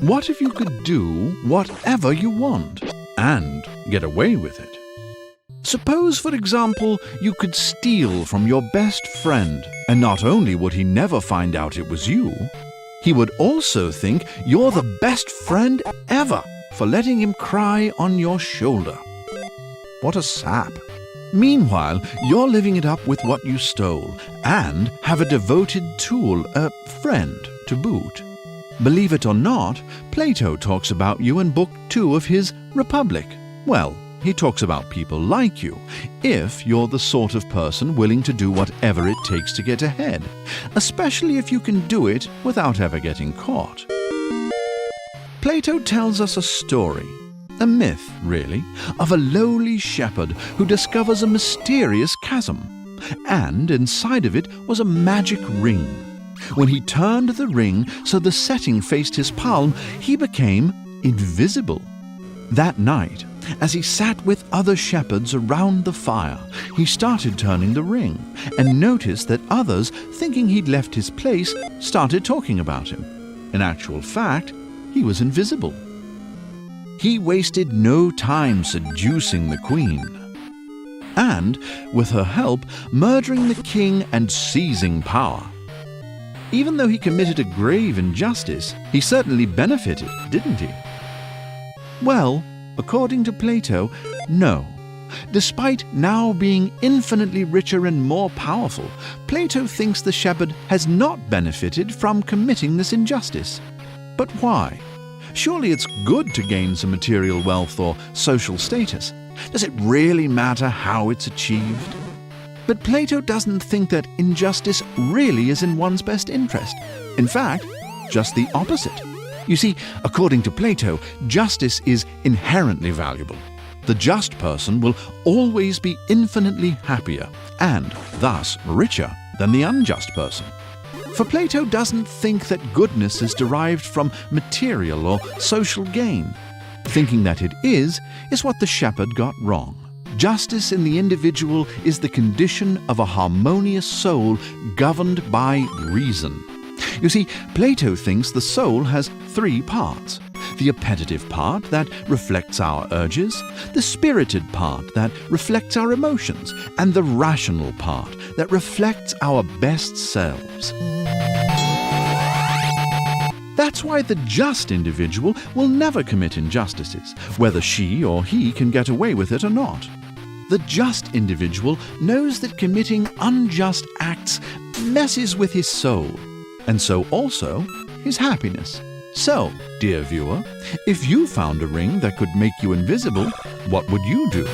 What if you could do whatever you want and get away with it? Suppose, for example, you could steal from your best friend, and not only would he never find out it was you, he would also think you're the best friend ever for letting him cry on your shoulder. What a sap! Meanwhile, you're living it up with what you stole, and have a devoted tool, a friend, to boot. Believe it or not, Plato talks about you in Book 2 of his Republic. Well, he talks about people like you, if you're the sort of person willing to do whatever it takes to get ahead, especially if you can do it without ever getting caught. Plato tells us a story, a myth, really, of a lowly shepherd who discovers a mysterious chasm, and inside of it was a magic ring. When he turned the ring so the setting faced his palm, he became invisible. That night, as he sat with other shepherds around the fire, he started turning the ring and noticed that others, thinking he'd left his place, started talking about him. In actual fact, he was invisible. He wasted no time seducing the queen, and, with her help, murdering the king and seizing power. Even though he committed a grave injustice, he certainly benefited, didn't he? Well, according to Plato, no. Despite now being infinitely richer and more powerful, Plato thinks the shepherd has not benefited from committing this injustice. But why? Surely it's good to gain some material wealth or social status. Does it really matter how it's achieved? But Plato doesn't think that injustice really is in one's best interest. In fact, just the opposite. You see, according to Plato, justice is inherently valuable. The just person will always be infinitely happier and, thus, richer than the unjust person. For Plato doesn't think that goodness is derived from material or social gain. Thinking that it is what the shepherd got wrong. Justice in the individual is the condition of a harmonious soul governed by reason. You see, Plato thinks the soul has three parts. The appetitive part that reflects our urges, the spirited part that reflects our emotions, and the rational part that reflects our best selves. That's why the just individual will never commit injustices, whether she or he can get away with it or not. The just individual knows that committing unjust acts messes with his soul, and so also his happiness. So, dear viewer, if you found a ring that could make you invisible, what would you do?